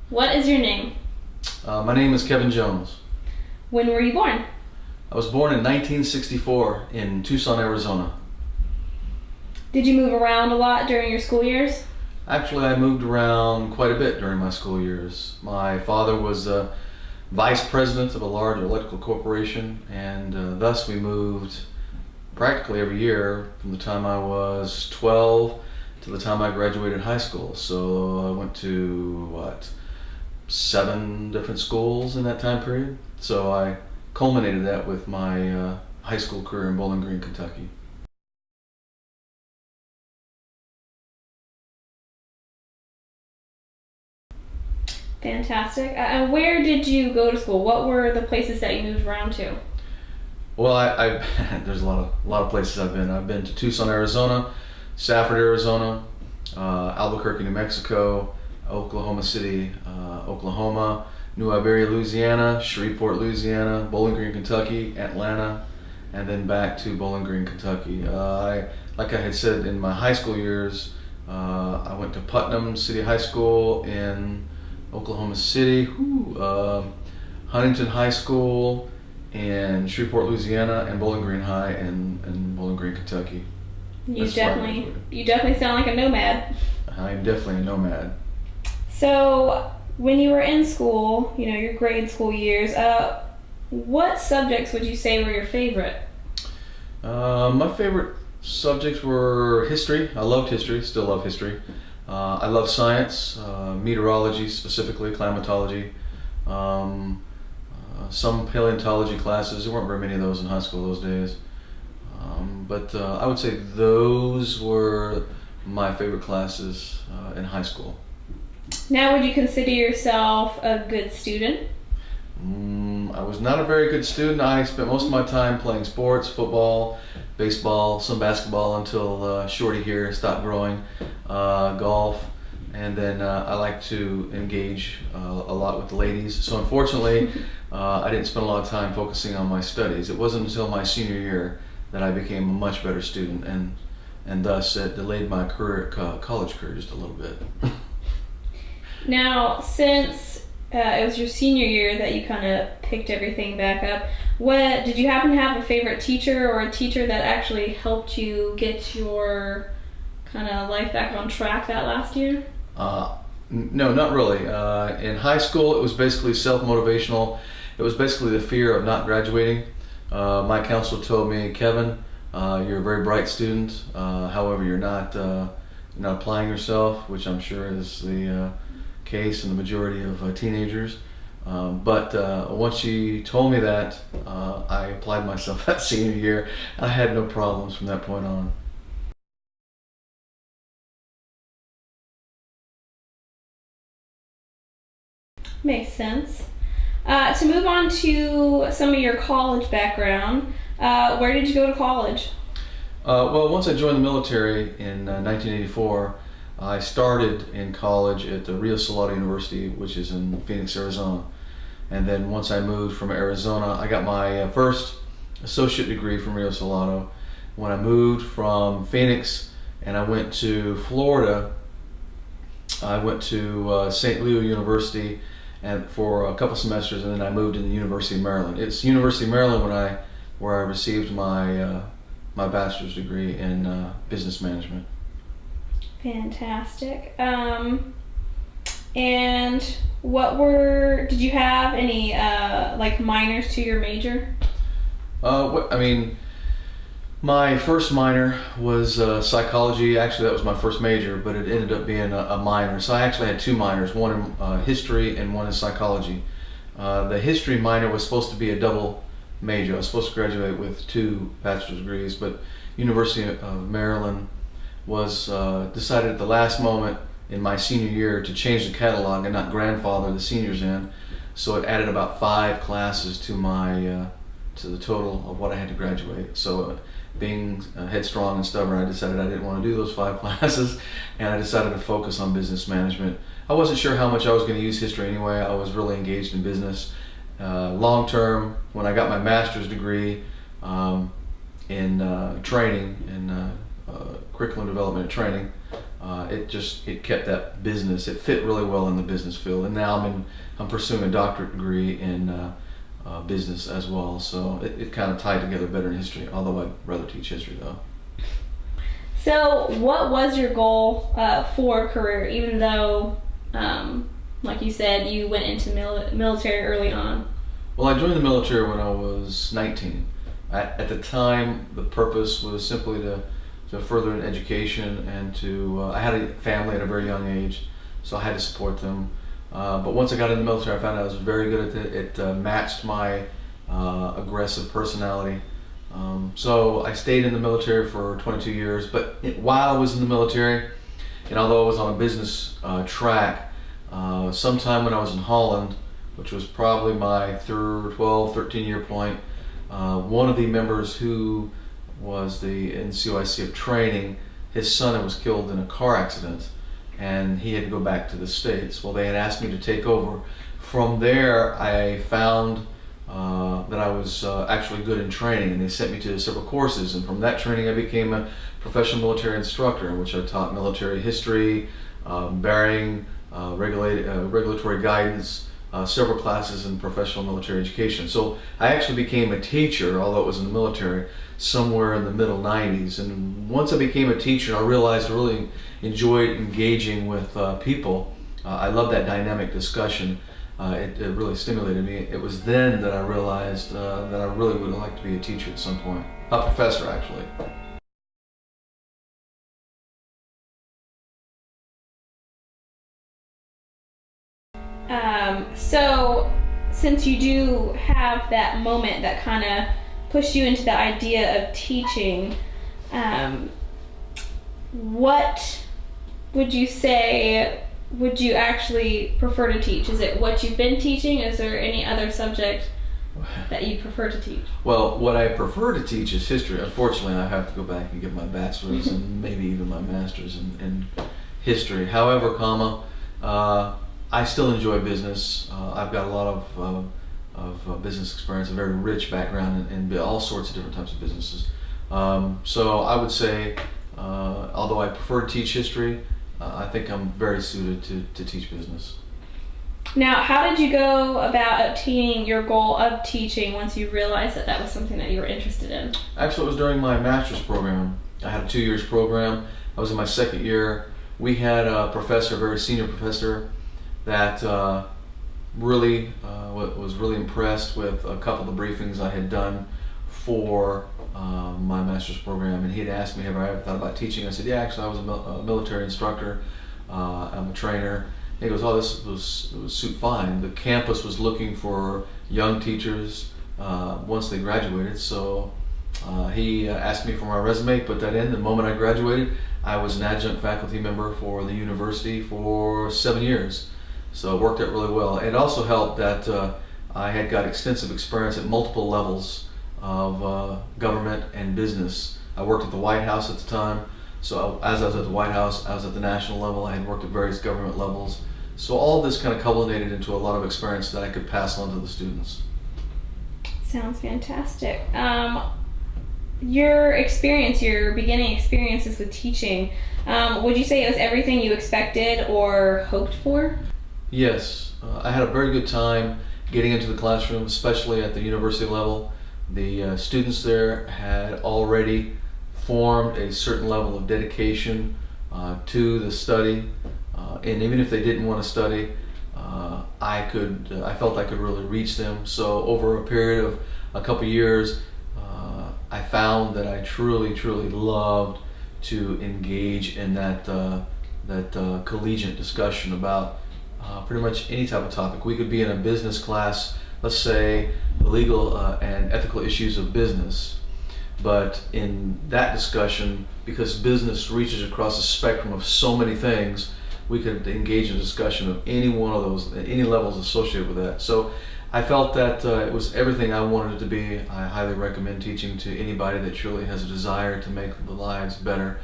What is your name? My name is Kevin Jones. When were you born? I was born in 1964 in Tucson, Arizona. Did you move around a lot during your school years? Actually, I moved around quite a bit during my school years. My father was vice president of a large electrical corporation, and thus we moved practically every year from the time I was 12 to the time I graduated high school. So I went to, 7 different schools in that time period. So I culminated that with my high school career in Bowling Green, Kentucky. Fantastic. And where did you go to school? What were the places that you moved around to? Well, there's a lot of places I've been. I've been to Tucson, Arizona, Safford, Arizona, Albuquerque, New Mexico, Oklahoma City, Oklahoma, New Iberia, Louisiana, Shreveport, Louisiana, Bowling Green, Kentucky, Atlanta, and then back to Bowling Green, Kentucky. Like I had said in my high school years, I went to Putnam City High School in Oklahoma City, Huntington High School in Shreveport, Louisiana, and Bowling Green High in Bowling Green, Kentucky. You definitely sound like a nomad. I'm definitely a nomad. So when you were in school, your grade school years, what subjects would you say were your favorite? My favorite subjects were history. I loved history, still love history. I love science, meteorology specifically, climatology, some paleontology classes. There weren't very many of those in high school those days. But I would say those were my favorite classes in high school. Now, would you consider yourself a good student? I was not a very good student. I spent most of my time playing sports, football, baseball, some basketball until Shorty here stopped growing, golf, and then I like to engage a lot with the ladies. So unfortunately, I didn't spend a lot of time focusing on my studies. It wasn't until my senior year that I became a much better student, and thus it delayed my college career just a little bit. Now, since it was your senior year that you kind of picked everything back up, what did you happen to have a favorite teacher or a teacher that actually helped you get your kind of life back on track that last year? No, not really. In high school, it was basically self-motivational. It was basically the fear of not graduating. My counselor told me, Kevin, you're a very bright student. However, you're not applying yourself, which I'm sure is the case in the majority of teenagers. But once she told me that, I applied myself that senior year. I had no problems from that point on. Makes sense. To move on to some of your college background, where did you go to college? Well, once I joined the military in 1984, I started in college at the Rio Salado University, which is in Phoenix, Arizona. And then once I moved from Arizona, I got my first associate degree from Rio Salado. When I moved from Phoenix and I went to Florida, I went to St. Leo University and for a couple semesters, and then I moved to the University of Maryland. It's University of Maryland where I received my bachelor's degree in business management. Fantastic. And did you have any minors to your major? My first minor was psychology. Actually, that was my first major, but it ended up being a minor. So I actually had 2 minors, one in history and one in psychology. The history minor was supposed to be a double major. I was supposed to graduate with 2 bachelor's degrees, but University of Maryland was decided at the last moment in my senior year to change the catalog and not grandfather the seniors in. So it added about 5 classes to to the total of what I had to graduate. So being headstrong and stubborn, I decided I didn't want to do those 5 classes, and I decided to focus on business management. I wasn't sure how much I was going to use history anyway. I was really engaged in business. Long term, when I got my master's degree in training, in curriculum development and training, it kept that business. It fit really well in the business field, and now I'm pursuing a doctorate degree in business as well. So it kind of tied together better in history. Although I'd rather teach history though. So, what was your goal for a career? Even though, like you said, you went into military early on. Well, I joined the military when I was 19. At the time, the purpose was simply to further an education and I had a family at a very young age, so I had to support them. But once I got in the military, I found out I was very good at it. It matched my aggressive personality. So I stayed in the military for 22 years, but while I was in the military, and although I was on a business track, sometime when I was in Holland, which was probably my 12, 13 year point, one of the members who was the NCOIC of training, his son was killed in a car accident, and he had to go back to the States. Well, they had asked me to take over. From there, I found that I was actually good in training, and they sent me to several courses, and from that training I became a professional military instructor, in which I taught military history, regulatory guidance, several classes in professional military education. So I actually became a teacher, although it was in the military, somewhere in the middle 90s. And once I became a teacher, I realized I really enjoyed engaging with people. I love that dynamic discussion. It really stimulated me. It was then that I realized that I really would like to be a teacher at some point. A professor, actually. So, since you do have that moment that kind of pushed you into the idea of teaching, what would you say would you actually prefer to teach? Is it what you've been teaching? Is there any other subject that you prefer to teach? Well, what I prefer to teach is history. Unfortunately, I have to go back and get my bachelor's and maybe even my master's in history. However, I still enjoy business. I've got a lot of business experience, a very rich background in all sorts of different types of businesses. So I would say, although I prefer to teach history, I think I'm very suited to teach business. Now, how did you go about obtaining your goal of teaching once you realized that that was something that you were interested in? Actually, it was during my master's program. I had a 2 years program. I was in my second year. We had a professor, a very senior professor, that really was really impressed with a couple of the briefings I had done for my master's program, and he had asked me, have I ever thought about teaching? I said, yeah, actually I was a military instructor. I'm a trainer. And he goes, oh, it would suit fine. The campus was looking for young teachers once they graduated, so he asked me for my resume, put that in. The moment I graduated, I was an adjunct faculty member for the university for 7 years. So it worked out really well. It also helped that I had got extensive experience at multiple levels of government and business. I worked at the White House at the time, so as I was at the White House, I was at the national level. I had worked at various government levels. So all of this kind of culminated into a lot of experience that I could pass on to the students. Sounds fantastic. Your experience, your beginning experiences with teaching, would you say it was everything you expected or hoped for? Yes, I had a very good time getting into the classroom, especially at the university level. The students there had already formed a certain level of dedication to the study, and even if they didn't want to study, I felt I could really reach them. So over a period of a couple years, I found that I truly loved to engage in that collegiate discussion about pretty much any type of topic. We could be in a business class, let's say the legal and ethical issues of business, but in that discussion, because business reaches across a spectrum of so many things, we could engage in a discussion of any one of those, any levels associated with that. So I felt that it was everything I wanted it to be. I highly recommend teaching to anybody that truly has a desire to make the lives better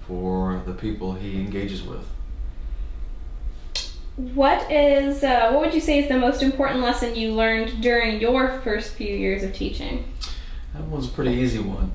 for the people he engages with. What would you say is the most important lesson you learned during your first few years of teaching? That one's a pretty easy one.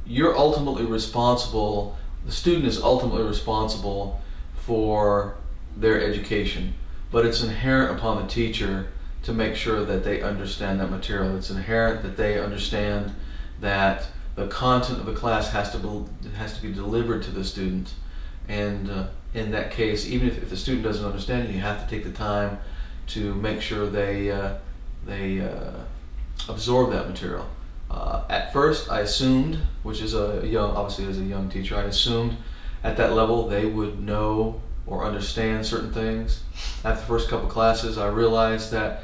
You're ultimately responsible the student is ultimately responsible for their education, but it's inherent upon the teacher to make sure that they understand that material. It's inherent that they understand that the content of the class has to be delivered to the student, and in that case, even if the student doesn't understand it, you have to take the time to make sure they absorb that material. At first, I assumed, which is obviously as a young teacher, I assumed at that level they would know or understand certain things. After the first couple classes, I realized that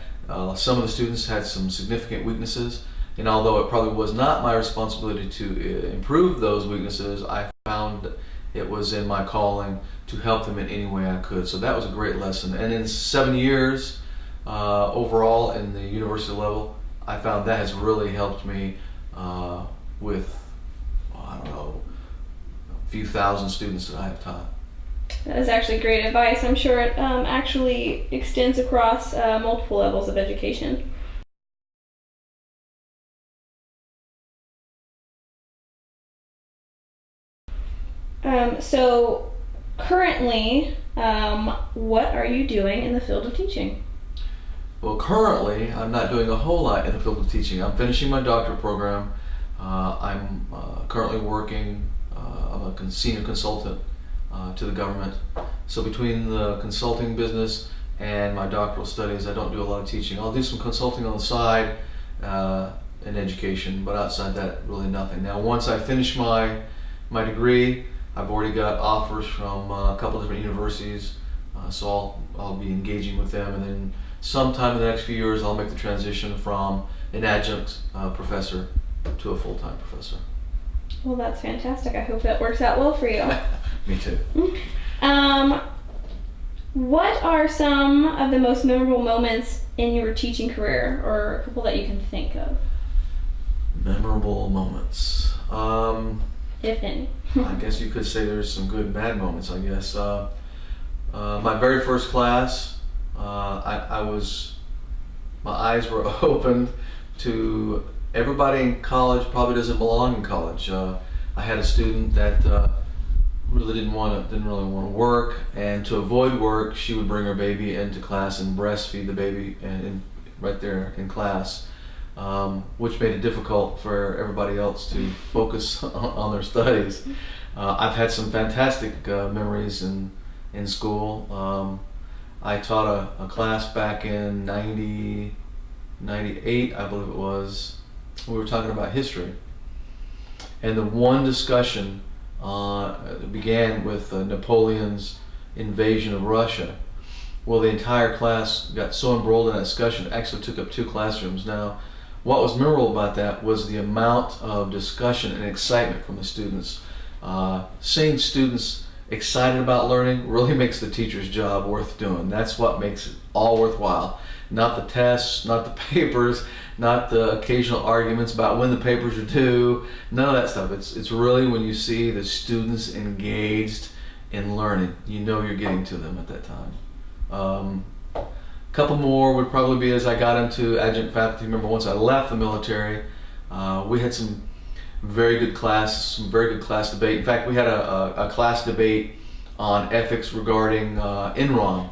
some of the students had some significant weaknesses, and although it probably was not my responsibility to improve those weaknesses, I found it was in my calling to help them in any way I could. So that was a great lesson. And in 7 years overall in the university level, I found that has really helped me with, I don't know, a few thousand students that I have taught. That is actually great advice. I'm sure it actually extends across multiple levels of education. So currently, what are you doing in the field of teaching? Well, currently, I'm not doing a whole lot in the field of teaching. I'm finishing my doctorate program. I'm currently working, I'm a senior consultant to the government. So between the consulting business and my doctoral studies, I don't do a lot of teaching. I'll do some consulting on the side in education, but outside that, really nothing. Now, once I finish my degree, I've already got offers from a couple different universities, so I'll be engaging with them, and then sometime in the next few years I'll make the transition from an adjunct professor to a full-time professor. Well, that's fantastic. I hope that works out well for you. Me too. What are some of the most memorable moments in your teaching career, or a couple that you can think of? Memorable moments. If any. I guess you could say there's some good and bad moments, I guess. My very first class, my eyes were opened to everybody in college probably doesn't belong in college. I had a student that really didn't really want to work, and to avoid work, she would bring her baby into class and breastfeed the baby right there in class. Which made it difficult for everybody else to focus on their studies. I've had some fantastic memories in school. I taught a class back in 98, I believe it was. We were talking about history. And the one discussion began with Napoleon's invasion of Russia. Well, the entire class got so embroiled in that discussion, it actually took up 2 classrooms. Now, what was memorable about that was the amount of discussion and excitement from the students. Seeing students excited about learning really makes the teacher's job worth doing. That's what makes it all worthwhile. Not the tests, not the papers, not the occasional arguments about when the papers are due, none of that stuff. It's really when you see the students engaged in learning, you know you're getting to them at that time. Couple more would probably be as I got into adjunct faculty. Remember, once I left the military, we had some very good class debate. In fact, we had a class debate on ethics regarding Enron.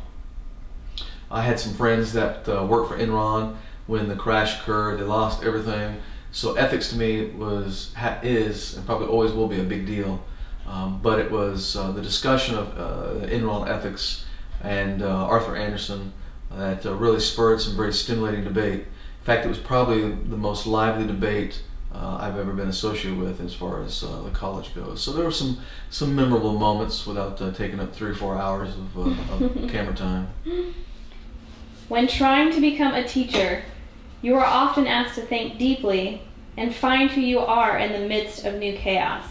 I had some friends that worked for Enron. When the crash occurred, they lost everything. So ethics to me is, and probably always will be, a big deal. But it was the discussion of Enron ethics and Arthur Andersen that really spurred some very stimulating debate. In fact, it was probably the most lively debate I've ever been associated with as far as the college goes. So there were some memorable moments without taking up 3 or 4 hours of camera time. When trying to become a teacher, you are often asked to think deeply and find who you are in the midst of new chaos.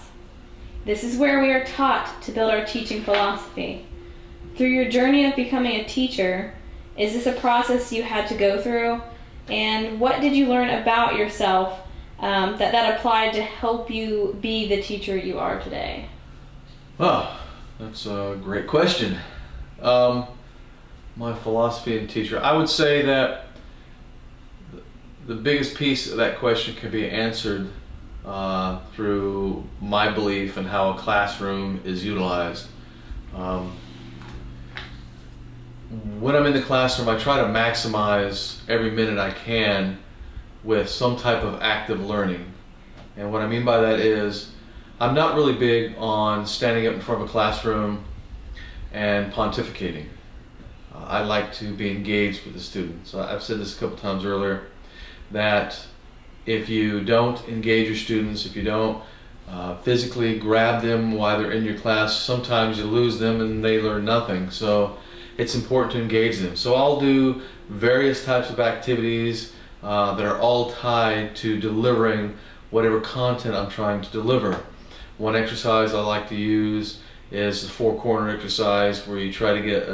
This is where we are taught to build our teaching philosophy. Through your journey of becoming a teacher, is this a process you had to go through? And what did you learn about yourself that applied to help you be the teacher you are today? Oh, that's a great question. My philosophy and teacher, I would say that the biggest piece of that question can be answered through my belief in how a classroom is utilized. When I'm in the classroom, I try to maximize every minute I can with some type of active learning. And what I mean by that is, I'm not really big on standing up in front of a classroom and pontificating. I like to be engaged with the students. I've said this a couple times earlier, that if you don't engage your students, if you don't physically grab them while they're in your class, sometimes you lose them and they learn nothing. So it's important to engage them. So I'll do various types of activities that are all tied to delivering whatever content I'm trying to deliver. One exercise I like to use is the four-corner exercise, where you try to get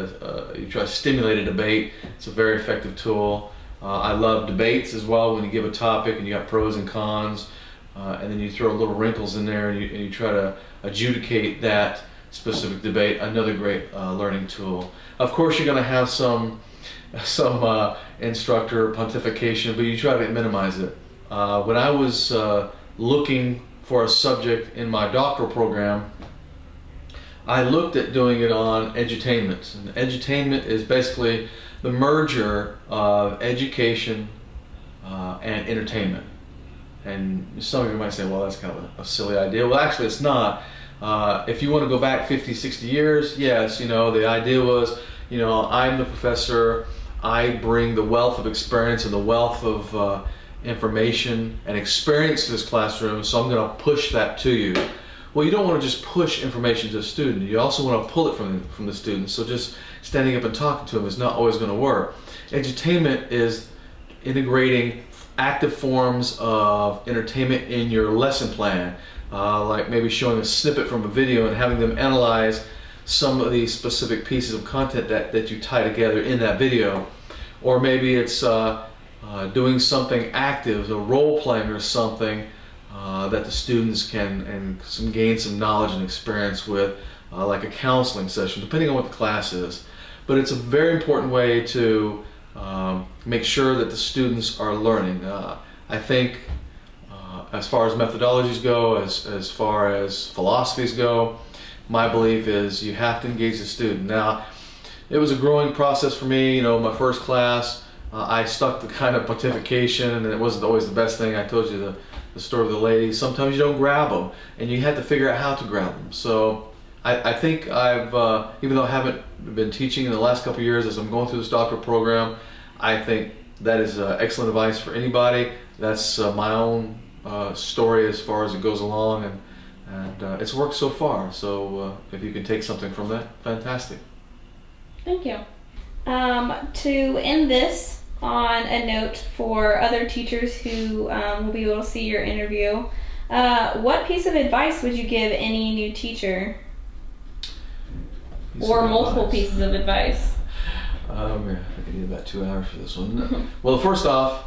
you try to stimulate a debate. It's a very effective tool. I love debates as well, when you give a topic and you got pros and cons, and then you throw little wrinkles in there and you try to adjudicate that specific debate. Another great learning tool. Of course, you're going to have some instructor pontification, but you try to minimize it. When I was looking for a subject in my doctoral program, I looked at doing it on edutainment. And edutainment is basically the merger of education and entertainment. And some of you might say, well, that's kind of a silly idea. Well, actually, it's not. If you want to go back 50, 60 years, yes, the idea was, I'm the professor, I bring the wealth of experience and the wealth of information and experience to this classroom, so I'm going to push that to you. Well, you don't want to just push information to a student. You also want to pull it from the student. So just standing up and talking to them is not always going to work. Edutainment is integrating active forms of entertainment in your lesson plan, like maybe showing a snippet from a video and having them analyze some of these specific pieces of content that you tie together in that video. Or maybe it's doing something active, a role playing or something that the students can gain some knowledge and experience with, like a counseling session, depending on what the class is. But it's a very important way to make sure that the students are learning. I think as far as methodologies go, as far as philosophies go, my belief is you have to engage the student. Now, it was a growing process for me. My first class, I stuck to kind of pontification, and it wasn't always the best thing. I told you the story of the lady. Sometimes you don't grab them, and you have to figure out how to grab them. So I think I've, even though I haven't been teaching in the last couple of years, as I'm going through this doctoral program, I think that is excellent advice for anybody. That's my own story as far as it goes along, and it's worked so far. So if you can take something from that, fantastic. Thank you. To end this on a note for other teachers who will be able to see your interview, what piece of advice would you give any new teacher? Or multiple pieces of advice? I think I need about 2 hours for this one. Well, first off,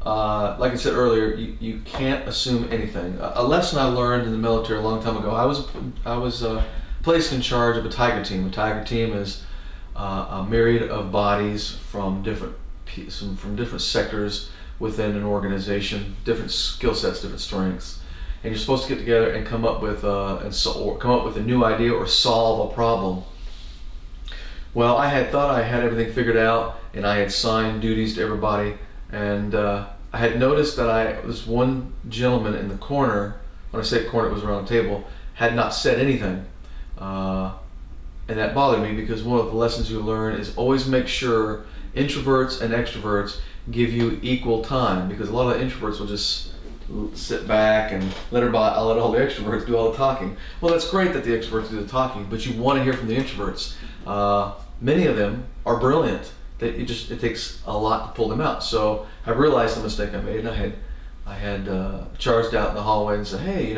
like I said earlier, you can't assume anything. A lesson I learned in the military a long time ago, I was placed in charge of a Tiger team. A Tiger team is a myriad of bodies from different sectors within an organization, different skill sets, different strengths, and you're supposed to get together and come up with a new idea or solve a problem. Well, I had thought I had everything figured out, and I had signed duties to everybody, and I had noticed that this one gentleman in the corner, when I say corner, it was around the table, had not said anything. And that bothered me, because one of the lessons you learn is always make sure introverts and extroverts give you equal time, because a lot of the introverts will just sit back and I'll let all the extroverts do all the talking. Well, that's great that the extroverts do the talking, but you want to hear from the introverts. Many of them are brilliant. It takes a lot to pull them out. So I realized the mistake I made, and I had charged out in the hallway and said, hey,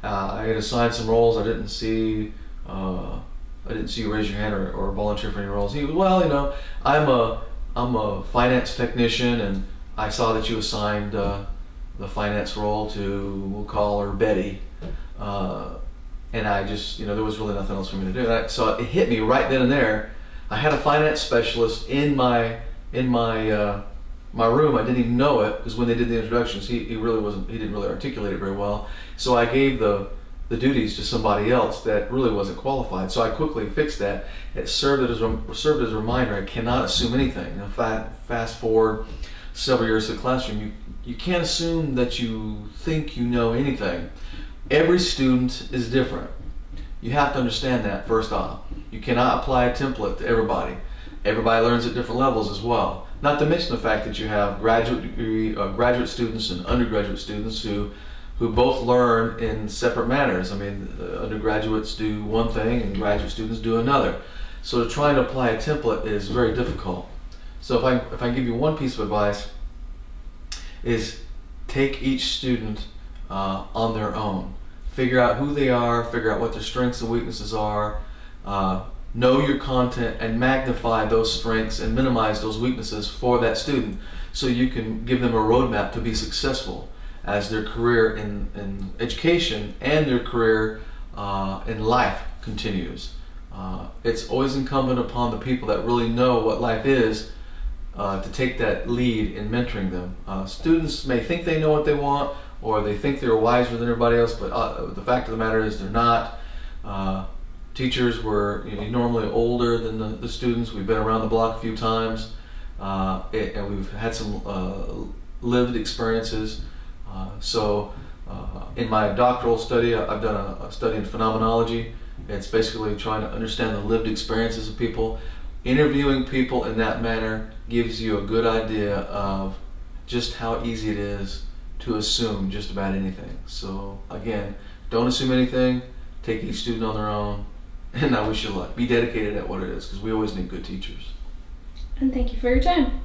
I had assigned some roles. I didn't see you raise your hand or volunteer for any roles. He was, well, I'm a finance technician, and I saw that you assigned the finance role to, we'll call her Betty, and I just, there was really nothing else for me to do. So it hit me right then and there. I had a finance specialist in my my room. I didn't even know it because when they did the introductions, he didn't really articulate it very well. So I gave the duties to somebody else that really wasn't qualified. So I quickly fixed that. It served as a reminder. I cannot assume anything. Fast forward several years to the classroom, you can't assume that you think you know anything. Every student is different. You have to understand that first off. You cannot apply a template to everybody. Everybody learns at different levels as well. Not to mention the fact that you have graduate students and undergraduate students who both learn in separate manners. I mean, undergraduates do one thing and graduate students do another. So trying to apply a template is very difficult. So if I give you one piece of advice, is take each student on their own. Figure out who they are, figure out what their strengths and weaknesses are, know your content and magnify those strengths and minimize those weaknesses for that student so you can give them a roadmap to be successful as their career in education and their career in life continues. It's always incumbent upon the people that really know what life is to take that lead in mentoring them. Students may think they know what they want, or they think they're wiser than everybody else, but the fact of the matter is they're not. Teachers were normally older than the students. We've been around the block a few times, and we've had some lived experiences. In my doctoral study, I've done a study in phenomenology. It's basically trying to understand the lived experiences of people. Interviewing people in that manner gives you a good idea of just how easy it is to assume just about anything. So again, don't assume anything, take each student on their own, and I wish you luck. Be dedicated at what it is, because we always need good teachers. And thank you for your time.